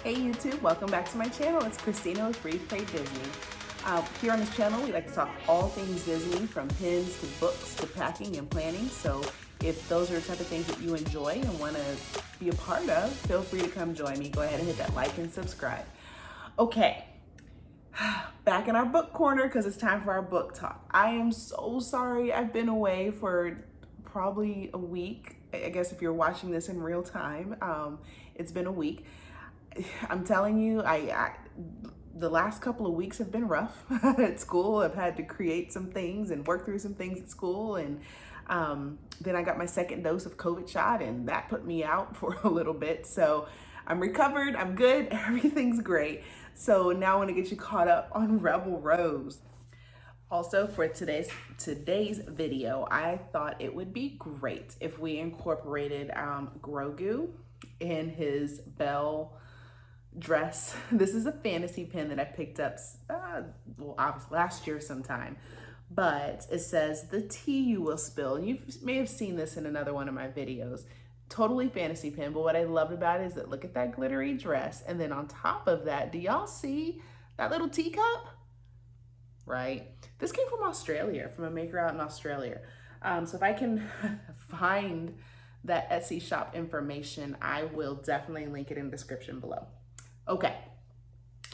Hey YouTube, welcome back to my channel. It's Christina with Read.Pray.Disney. Here on this channel, we like to talk all things Disney, from pins to books to packing and planning. So if those are the type of things that you enjoy and want to be a part of, feel free to come join me. Go ahead and hit that like and subscribe. Okay, back in our book corner because it's time for our book talk. I am so sorry I've been away for probably a week. I guess if you're watching this in real time, it's been a week. I'm telling you, the last couple of weeks have been rough at school. I've had to create some things and work through some things at school. And then I got my second dose of COVID shot and that put me out for a little bit. So I'm recovered, I'm good, everything's great. So now I want to get you caught up on Rebel Rose. Also, for today's video, I thought it would be great if we incorporated Grogu in his Belle dress. This is a fantasy pin that I picked up, well, obviously last year sometime, but it says, "The tea you will spill." You may have seen this in another one of my videos. Totally fantasy pin, but what I loved about it is that look at that glittery dress, and then on top of that, do y'all see that little teacup? Right? This came from Australia, from a maker out in Australia. So if I can find that Etsy shop information, I will definitely link it in the description below. Okay,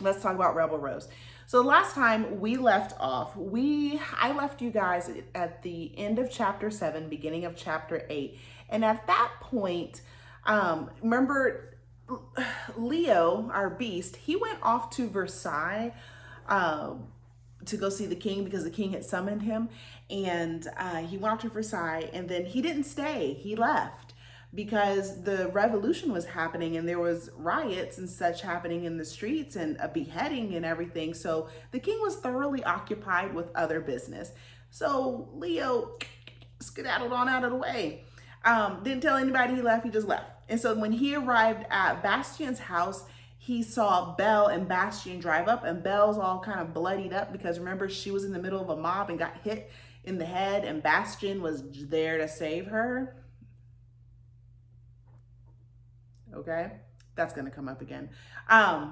let's talk about Rebel Rose. So last time we left off, I left you guys at the end of chapter 7, beginning of chapter 8. And at that point, remember Leo, our beast, he went off to Versailles to go see the king because the king had summoned him. And he went off to Versailles, and then he didn't stay, he left, because the revolution was happening and there was riots and such happening in the streets and a beheading and everything. So the king was thoroughly occupied with other business. So Leo skedaddled on out of the way. Didn't tell anybody he left, he just left. And so when he arrived at Bastien's house, he saw Belle and Bastien drive up, and Belle's all kind of bloodied up because remember, she was in the middle of a mob and got hit in the head, and Bastien was there to save her. Okay, that's gonna come up again.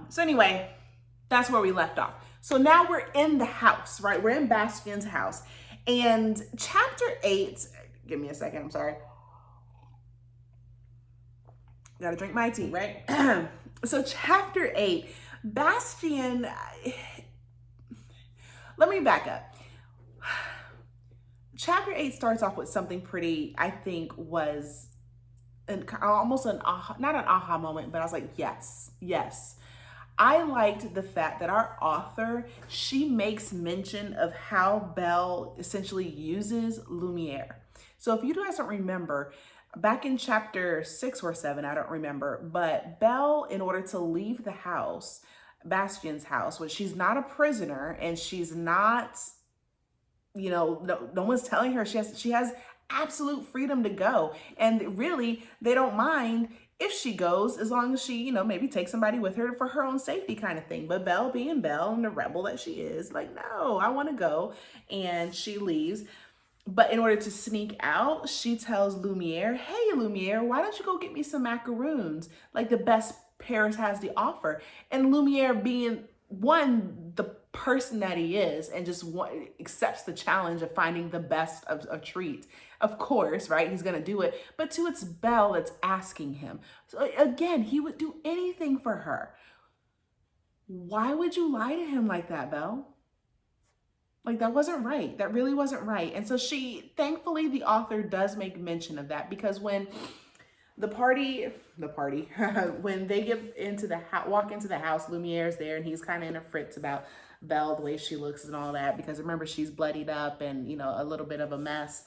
So anyway, that's where we left off. So now we're in the house, right? We're in Bastien's house. And chapter 8, give me a second, I'm sorry. Gotta drink my tea, right? So chapter 8, Bastien, let me back up. Chapter 8 starts off with something pretty, I think was almost an aha, not an aha moment, but I was like, yes. I liked the fact that our author, she makes mention of how Belle essentially uses Lumiere. So if you guys don't remember, back in chapter 6 or 7, I don't remember, but Belle, in order to leave the house, Bastien's house, which she's not a prisoner and she's not, you know, no one's telling her, she has absolute freedom to go. And really, they don't mind if she goes, as long as she, you know, maybe takes somebody with her for her own safety kind of thing. But Belle, being Belle and the rebel that she is, like, no, I want to go. And she leaves. But in order to sneak out, she tells Lumiere, "Hey, Lumiere, why don't you go get me some macaroons? Like the best Paris has to offer." And Lumiere, being the person that he is, and just accepts the challenge of finding the best of treats. Of course, right? He's going to do it. But two, it's Belle that's asking him. So again, he would do anything for her. Why would you lie to him like that, Belle? Like, that wasn't right. That really wasn't right. And so thankfully, the author does make mention of that, because when the party, when they walk into the house, Lumiere's there, and he's kind of in a fritz about Belle, the way she looks and all that, because remember, she's bloodied up and, you know, a little bit of a mess.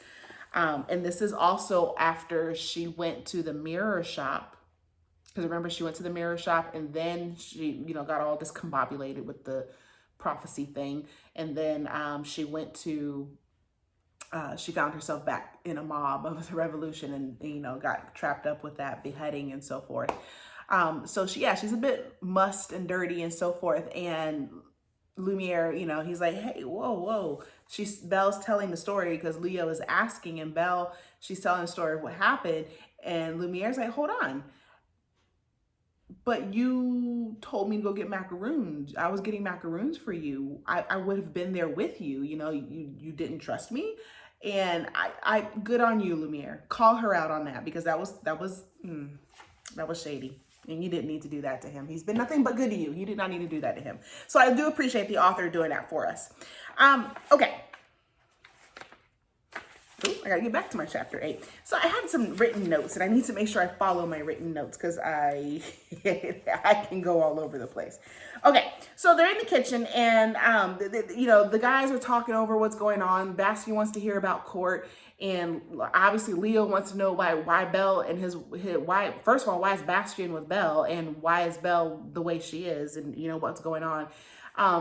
And this is also after she went to the mirror shop, because remember, she went to the mirror shop and then she, you know, got all discombobulated with the prophecy thing. And then she went to, she found herself back in a mob of the revolution and, you know, got trapped up with that beheading and so forth. So she's a bit mussed and dirty and so forth. And Lumiere, you know, he's like, "Hey, whoa." Belle's telling the story because Leo is asking, and Belle, she's telling the story of what happened. And Lumiere's like, "Hold on. But you you told me to go get macaroons. I was getting macaroons for you. I would have been there with you. You know, you didn't trust me. And I good on you, Lumiere. Call her out on that, because that was shady. And you didn't need to do that to him. He's been nothing but good to you. You did not need to do that to him. So I do appreciate the author doing that for us. Okay. Ooh, I gotta get back to my chapter 8. So I had some written notes, and I need to make sure I follow my written notes, because I can go all over the place. Okay, so they're in the kitchen, and the guys are talking over what's going on. Bastien wants to hear about court, and obviously Leo wants to know why Belle and why, first of all, why is Bastien with Belle, and why is Belle the way she is, and what's going on.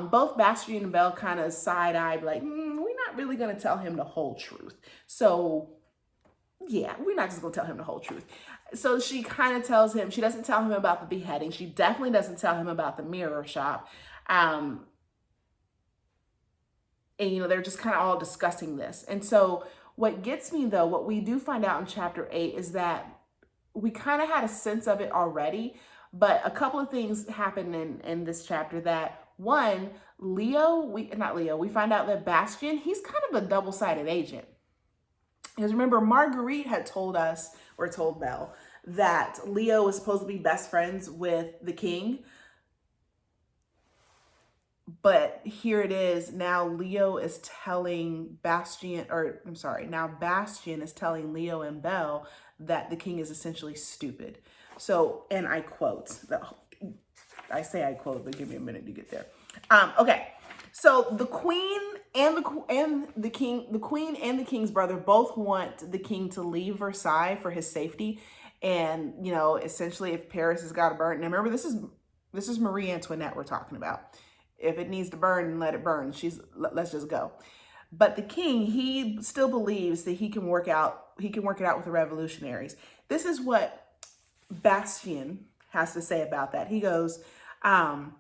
Both Bastien and Belle kind of side-eyed, like, we're not really going to tell him the whole truth. So, yeah, we're not just going to tell him the whole truth. So she kind of tells him, she doesn't tell him about the beheading. She definitely doesn't tell him about the mirror shop. And, they're just kind of all discussing this. And so what gets me, though, what we do find out in chapter 8 is that we kind of had a sense of it already, but a couple of things happen in this chapter that, one, we find out that Bastien, he's kind of a double-sided agent. Because remember, Marguerite had told us, or told Belle, that Leo was supposed to be best friends with the king. But here it is, now Leo is telling Bastien, now Bastien is telling Leo and Belle that the king is essentially stupid. So, and I quote, I say I quote, but give me a minute to get there. Okay, so the queen and the king's brother both want the king to leave Versailles for his safety, and essentially, if Paris has got to burn. Now remember, this is Marie Antoinette we're talking about. If it needs to burn, let it burn. Let's just go. But the king, he still believes that he can work it out with the revolutionaries. This is what Bastien has to say about that. He goes, that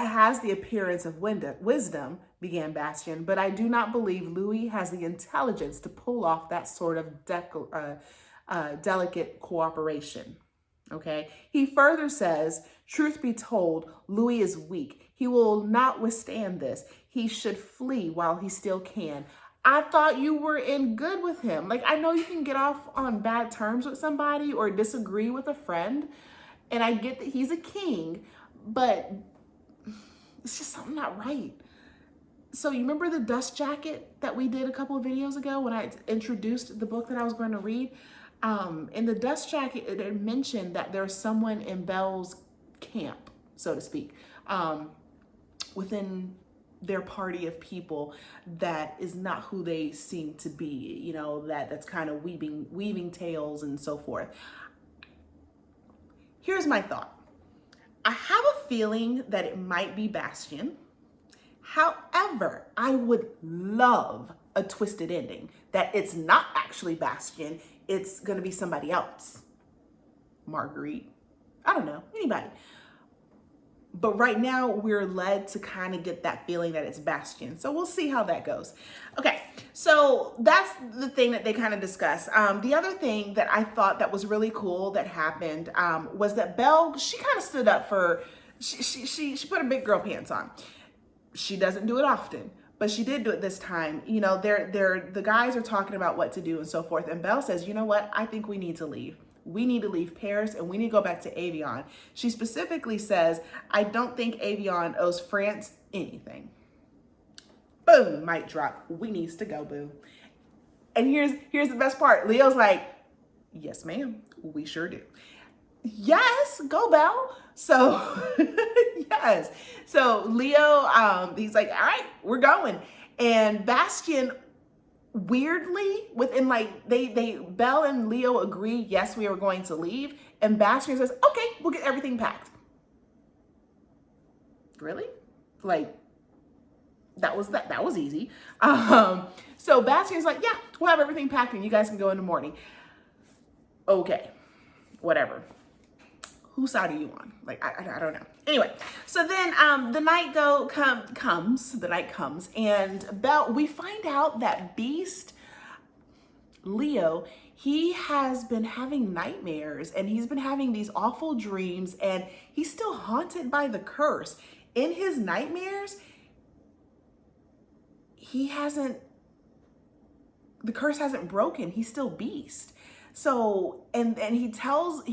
has the appearance of wisdom, began Bastien, but I do not believe Louis has the intelligence to pull off that sort of delicate cooperation. Okay. He further says, truth be told, Louis is weak. He will not withstand this. He should flee while he still can. I thought you were in good with him. Like, I know you can get off on bad terms with somebody or disagree with a friend, and I get that he's a king, but it's just something not right. So you remember the dust jacket that we did a couple of videos ago when I introduced the book that I was going to read? In the dust jacket, it had mentioned that there's someone in Belle's camp, so to speak, within their party of people that is not who they seem to be, that's kind of weaving tales and so forth. Here's my thought. I have a feeling that it might be Bastien. However, I would love a twisted ending, that it's not actually Bastien, it's going to be somebody else. Marguerite. I don't know, anybody. But right now we're led to kind of get that feeling that it's Bastien. So we'll see how that goes. Okay, so that's the thing that they kind of discuss. The other thing that I thought that was really cool that happened was that Belle, she kind of stood up for, she put her big girl pants on. She doesn't do it often, but she did do it this time. The guys are talking about what to do and so forth. And Belle says, you know what? I think we need to leave. We need to leave Paris and we need to go back to Avion. She specifically says, I don't think Avion owes France anything. Boom, mic drop. We needs to go, boo. And here's the best part. Leo's like, yes, ma'am, we sure do. Yes, go Belle. So, yes. So Leo, he's like, all right, we're going. And Bastien, weirdly, within Belle and Leo agree, yes, we are going to leave. And Bastien says, okay, we'll get everything packed. Really? That was easy. So Bastien's like, yeah, we'll have everything packed and you guys can go in the morning. Okay, whatever. Whose side are you on? I don't know. Anyway, so then the night comes, and Belle, we find out that Beast, Leo, he has been having nightmares and he's been having these awful dreams, and he's still haunted by the curse. In his nightmares, the curse hasn't broken. He's still Beast. So, and he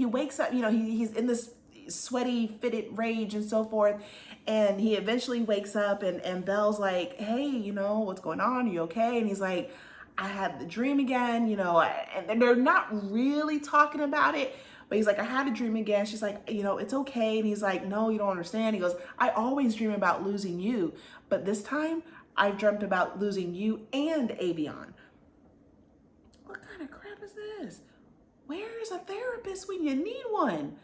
wakes up, he's in this sweaty, fitted rage and so forth. And he eventually wakes up, and Belle's like, hey, what's going on? Are you okay? And he's like, I had the dream again, and they're not really talking about it, but he's like, I had a dream again. She's like, it's okay. And he's like, no, you don't understand. He goes, I always dream about losing you, but this time I've dreamt about losing you and Avion. What kind of crap is this? Where is a therapist when you need one?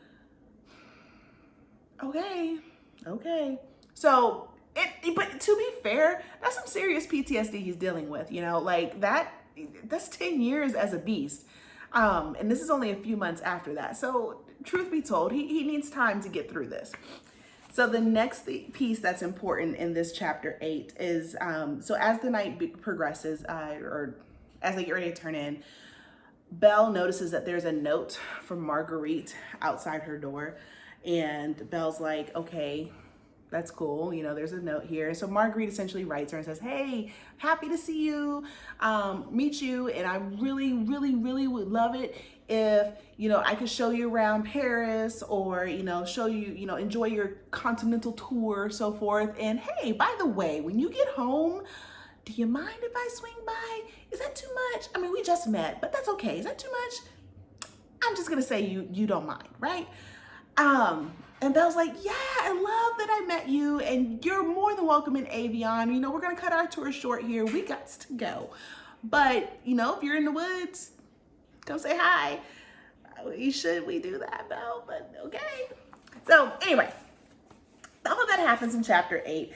Okay. So, but to be fair, that's some serious PTSD he's dealing with, like that's 10 years as a Beast. And this is only a few months after that. So truth be told, he needs time to get through this. So the next piece that's important in this chapter 8 is, so as the night progresses, or as they get ready to turn in, Belle notices that there's a note from Marguerite outside her door. And Belle's like, okay, that's cool. There's a note here. So Marguerite essentially writes her and says, hey, happy to see you, meet you. And I really, really, really would love it if, I could show you around Paris, or, show you, enjoy your continental tour, so forth. And hey, by the way, when you get home, do you mind if I swing by? Is that too much? I mean, we just met, but that's okay. Is that too much? I'm just going to say you don't mind, right? And Belle's like, yeah, I love that I met you, and you're more than welcome in Avion. We're going to cut our tour short here. We got to go. But, if you're in the woods, come say hi. Should we do that, Belle? But okay. So anyway, all of that happens in chapter 8.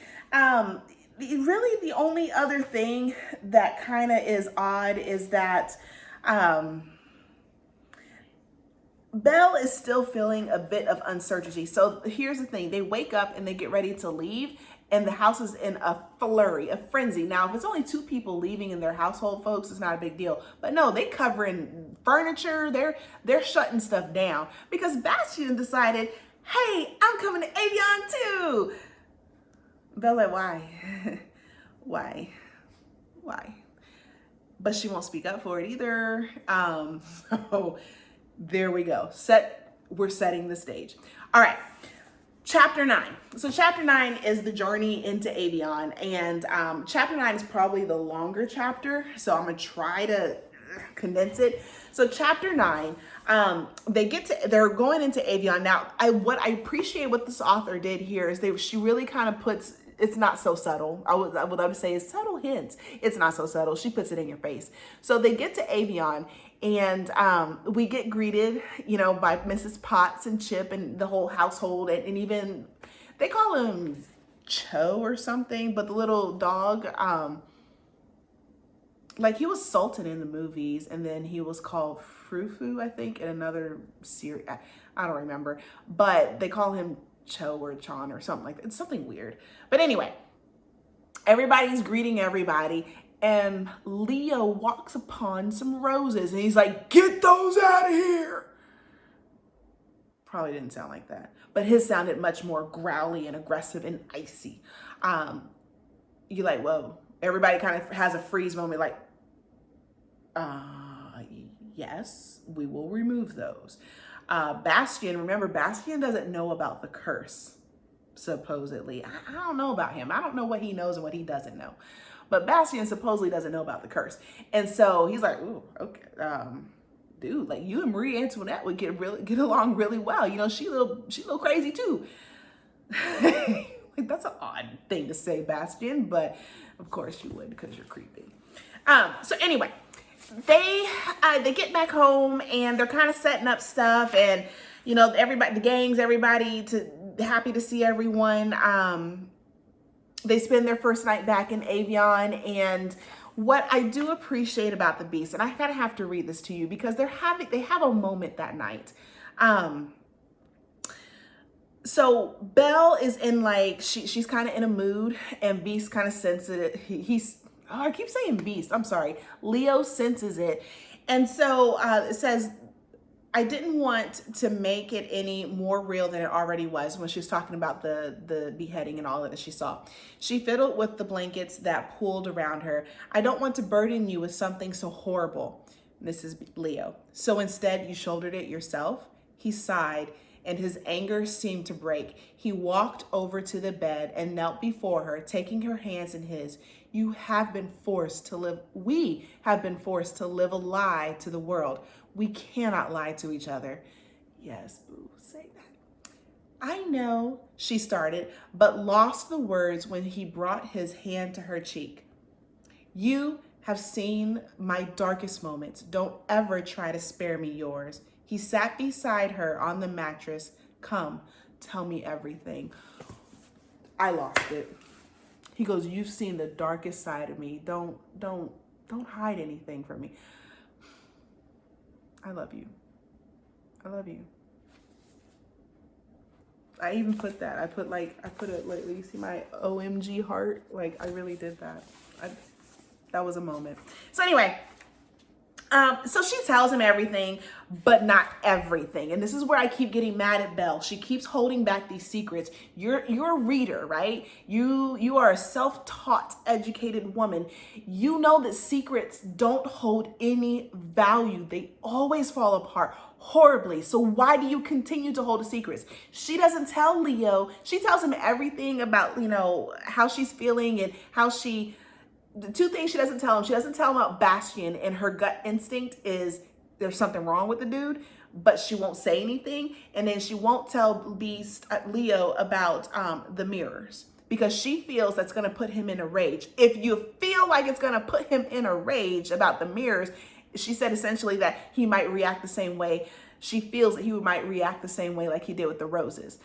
Really the only other thing that kind of is odd is that, Belle is still feeling a bit of uncertainty. So here's the thing. They wake up and they get ready to leave, and the house is in a flurry, a frenzy. Now, if it's only 2 people leaving in their household, folks, it's not a big deal. But no, they covering furniture. They're shutting stuff down because Bastien decided, hey, I'm coming to Avion too. Belle like, why? Why? But she won't speak up for it either. So there we go. We're setting the stage. All right. Chapter 9. So chapter 9 is the journey into Avion, and chapter 9 is probably the longer chapter, so I'm gonna try to condense it. So chapter 9, they're going into Avion. Now, what I appreciate what this author did here is she really kind of puts, it's not so subtle. I would love to say it's subtle hints. It's not so subtle. She puts it in your face. So they get to Avion, and we get greeted, by Mrs. Potts and Chip and the whole household, and even they call him Cho or something, but the little dog, like he was Sultan in the movies, and then he was called Frou-Frou, I think, in another series. I don't remember, but they call him Cho or Chon or something like that. It's something weird. But anyway, everybody's greeting everybody, and Leo walks upon some roses, and he's like, get those out of here. Probably didn't sound like that, but his sounded much more growly and aggressive and icy. You're like, whoa. Everybody kind of has a freeze moment, like, yes, we will remove those. Bastien doesn't know about the curse, supposedly. I don't know about him. I don't know what he knows and what he doesn't know. But Bastien supposedly doesn't know about the curse. And so he's like, ooh, okay, dude, like you and Marie Antoinette would get along really well. She a little crazy too. Like, that's an odd thing to say, Bastien, but of course you would because you're creepy. So anyway, they get back home and they're kind of setting up stuff, and everybody, the gangs, everybody happy to see everyone. They spend their first night back in Avion, and what I do appreciate about the Beast, and I kind of have to read this to you because they have a moment that night. So Belle is in she's kind of in a mood, and Beast kind of senses it. I keep saying Beast. I'm sorry. Leo senses it, And so it says, I didn't want to make it any more real than it already was when she was talking about the beheading and all that she saw. She fiddled with the blankets that pulled around her. I don't want to burden you with something so horrible. This is Leo. So instead, you shouldered it yourself? He sighed, and his anger seemed to break. He walked over to the bed and knelt before her, taking her hands in his. You have been forced to live, we have been forced to live a lie to the world. We cannot lie to each other. Yes, boo, say that. I know, she started, but lost the words when he brought his hand to her cheek. You have seen my darkest moments. Don't ever try to spare me yours. He sat beside her on the mattress. Come, tell me everything. I lost it. He goes, you've seen the darkest side of me. Don't hide anything from me. I love you. I love you. I even put that. I put it like, you see my OMG heart? Like, I really did that. That was a moment. So anyway, so she tells him everything, but not everything. And this is where I keep getting mad at Belle. She keeps holding back these secrets. You're a reader, right? You are a self-taught, educated woman. You know that secrets don't hold any value. They always fall apart horribly. So why do you continue to hold the secrets? She doesn't tell Leo. She tells him everything about, how she's feeling and how the two things she doesn't tell him. She doesn't tell him about Bastian, and her gut instinct is there's something wrong with the dude, but she won't say anything. And then she won't tell Leo about the mirrors because she feels that's going to put him in a rage. If you feel like it's going to put him in a rage about the mirrors, she said essentially that he might react the same way. She feels that he might react the same way like he did with the roses.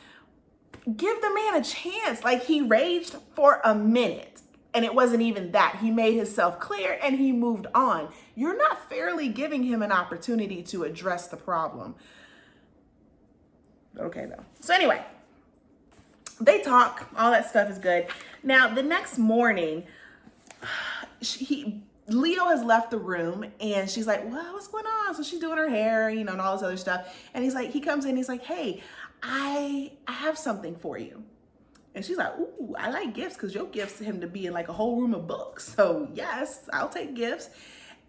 Give the man a chance. Like, he raged for a minute. And it wasn't even that. He made himself clear and he moved on. You're not fairly giving him an opportunity to address the problem. Okay, though. So anyway, they talk. All that stuff is good. Now, the next morning, Leo has left the room and she's like, well, what's going on? So she's doing her hair, and all this other stuff. And he comes in, he's like, hey, I have something for you. And she's like, ooh, I like gifts because your gifts to him to be in like a whole room of books. So yes, I'll take gifts.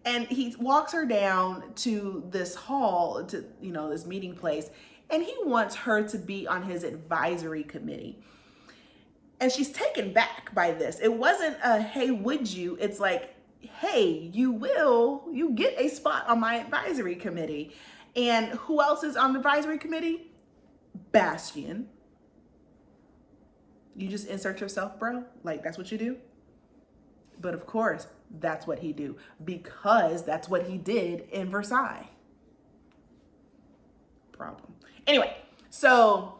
And he walks her down to this hall, to, this meeting place. And he wants her to be on his advisory committee. And she's taken back by this. It wasn't a, hey, would you? It's like, hey, you get a spot on my advisory committee. And who else is on the advisory committee? Bastian. You just insert yourself, bro? Like, that's what you do? But of course, that's what he do, because that's what he did in Versailles. Problem. Anyway, so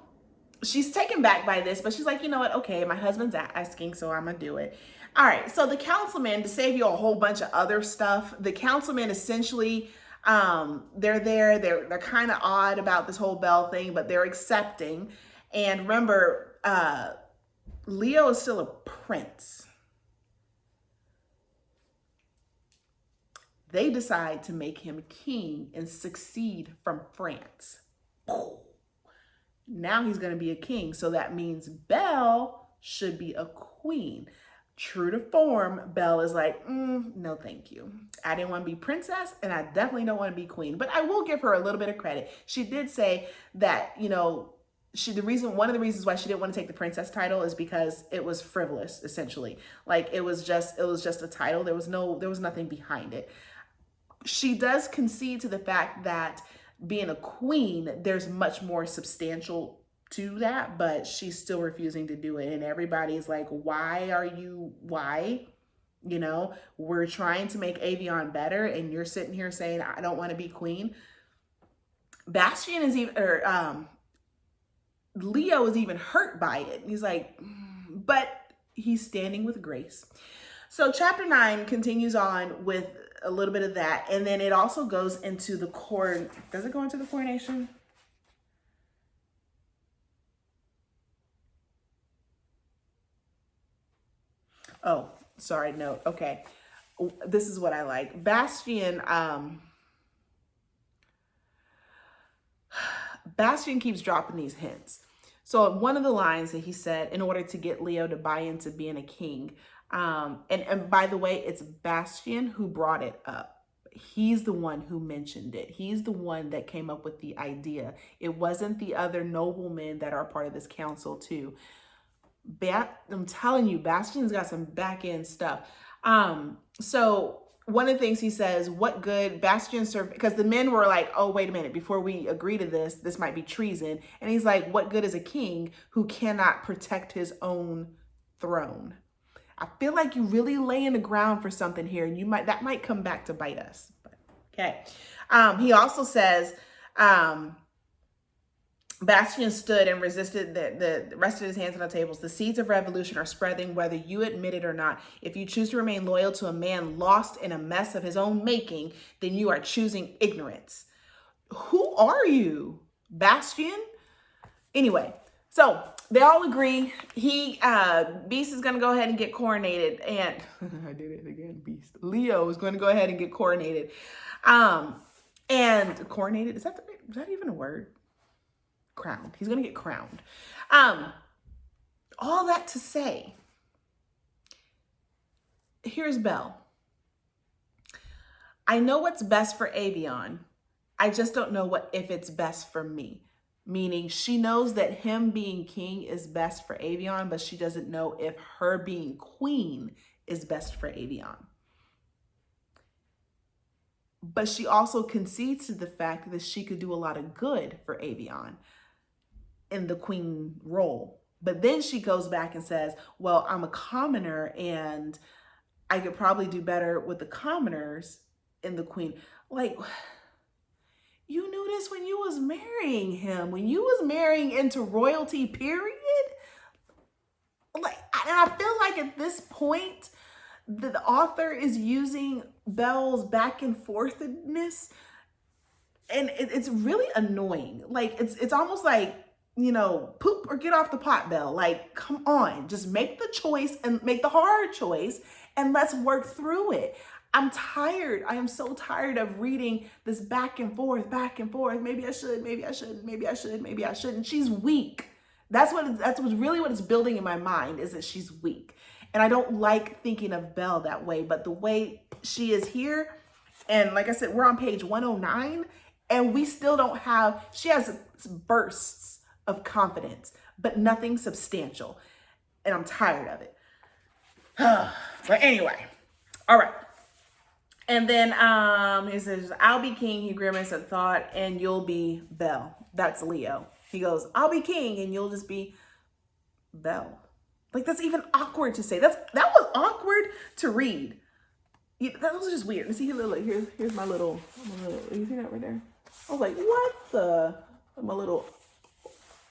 she's taken back by this, but she's like, you know what? Okay, my husband's asking, so I'm gonna do it. All right, so the councilman, to save you a whole bunch of other stuff, the councilman essentially, they're there, they're kind of odd about this whole Belle thing, but they're accepting. And remember, Leo is still a prince. They decide to make him king and succeed from France. Now he's going to be a king. So that means Belle should be a queen. True to form, Belle is like, no, thank you. I didn't want to be princess, and I definitely don't want to be queen. But I will give her a little bit of credit. She did say that, one of the reasons why she didn't want to take the princess title is because it was frivolous, essentially. Like, it was just a title. There was nothing behind it. She does concede to the fact that being a queen, there's much more substantial to that, but she's still refusing to do it. And everybody's like, why? We're trying to make Avion better, and you're sitting here saying, I don't want to be queen. Bastian is Leo is even hurt by it. He's like, but he's standing with grace. So chapter 9 continues on with a little bit of that. And then it also goes into the does it go into the coronation? Oh, sorry, no. Okay. This is what I like. Bastian, Bastian keeps dropping these hints. So one of the lines that he said, in order to get Leo to buy into being a king, and by the way, it's Bastian who brought it up. He's the one who mentioned it. He's the one that came up with the idea. It wasn't the other noblemen that are part of this council too. I'm telling you, Bastian's got some back end stuff. So one of the things he says, what good Bastian served, because the men were like, oh, wait a minute, before we agree to this might be treason. And he's like, what good is a king who cannot protect his own throne? I feel like you really laying the ground for something here, and that might come back to bite us. But, okay. He also says, Bastian stood and resisted, rested his hands on the tables. The seeds of revolution are spreading, whether you admit it or not. If you choose to remain loyal to a man lost in a mess of his own making, then you are choosing ignorance. Who are you, Bastian? Anyway, so they all agree. Beast is going to go ahead and get coronated. And I did it again, Beast. Leo is going to go ahead and get coronated. And coronated, is that even a word? Crowned. He's going to get crowned. All that to say, here's Belle. I know what's best for Avion. I just don't know if it's best for me. Meaning she knows that him being king is best for Avion, but she doesn't know if her being queen is best for Avion. But she also concedes to the fact that she could do a lot of good for Avion in the queen role. But then she goes back and says, well, I'm a commoner and I could probably do better with the commoners in the queen. Like, you knew this when you was marrying him, when you was marrying into royalty, period. Like, and I feel like at this point, the author is using Belle's back and forthness, and it's really annoying. Like, it's almost like, you know, poop or get off the pot, Belle. Like, come on, just make the choice and make the hard choice, and let's work through it. I'm tired. I am so tired of reading this back and forth, back and forth. Maybe I should, maybe I shouldn't, maybe I should, maybe I shouldn't. She's weak. That's really what it's building in my mind, is that she's weak. And I don't like thinking of Belle that way, but the way she is here, and like I said, we're on page 109, and we still don't have, she has bursts of confidence, but nothing substantial. And I'm tired of it. But anyway, all right. And then he says, I'll be king, he grimaced at thought, and you'll be Belle. That's Leo. He goes, I'll be king, and you'll just be Belle. Like, that's even awkward to say. That was awkward to read. That was just weird. See, here's my little, you see that right there? I was like, what my little,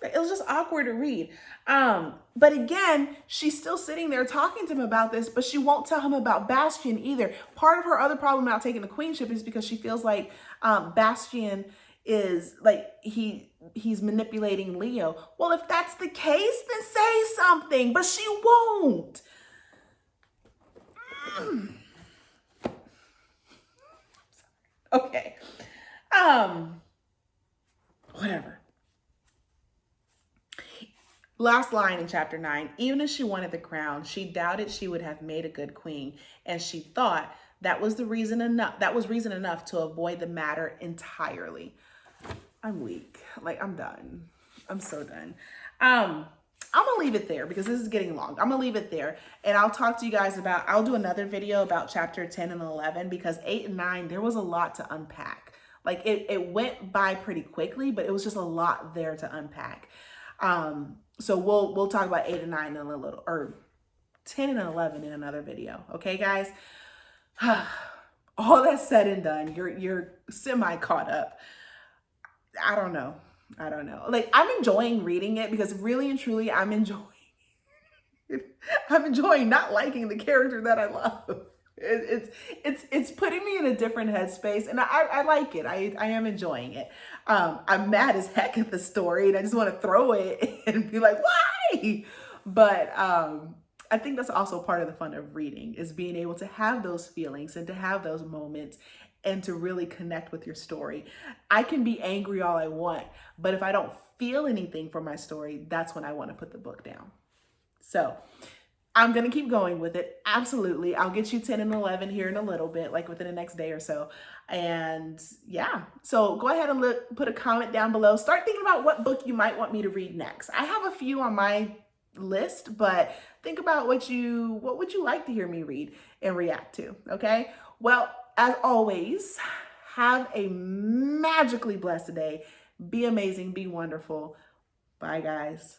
it was just awkward to read. But again, she's still sitting there talking to him about this, but she won't tell him about Bastian either. Part of her other problem not taking the queenship is because she feels like Bastian is like, he's manipulating Leo. Well, if that's the case, then say something, but she won't. Okay. Whatever. Last line in chapter 9, even if she wanted the crown, she doubted she would have made a good queen, and she thought that was reason enough to avoid the matter entirely. I'm weak. Like, I'm done. I'm so done. I'm gonna leave it there because this is getting long. I'm gonna leave it there, and I'll talk to you guys I'll do another video about chapter 10 and 11, because 8 and 9, there was a lot to unpack. Like, it went by pretty quickly, but it was just a lot there to unpack. So we'll talk about 8 and 9 in a little, or 10 and 11 in another video. Okay, guys? All that said and done, you're semi caught up. I don't know. Like, I'm enjoying reading it because really and truly I'm enjoying not liking the character that I love. It's putting me in a different headspace, and I like it. I am enjoying it. I'm mad as heck at the story, and I just want to throw it and be like, why? But I think that's also part of the fun of reading, is being able to have those feelings and to have those moments and to really connect with your story. I can be angry all I want, but if I don't feel anything from my story, that's when I want to put the book down. So I'm going to keep going with it. Absolutely. I'll get you 10 and 11 here in a little bit, like within the next day or so. And yeah, so go ahead and put a comment down below. Start thinking about what book you might want me to read next. I have a few on my list, but think about what would you like to hear me read and react to, okay? Well, as always, have a magically blessed day. Be amazing, be wonderful. Bye, guys.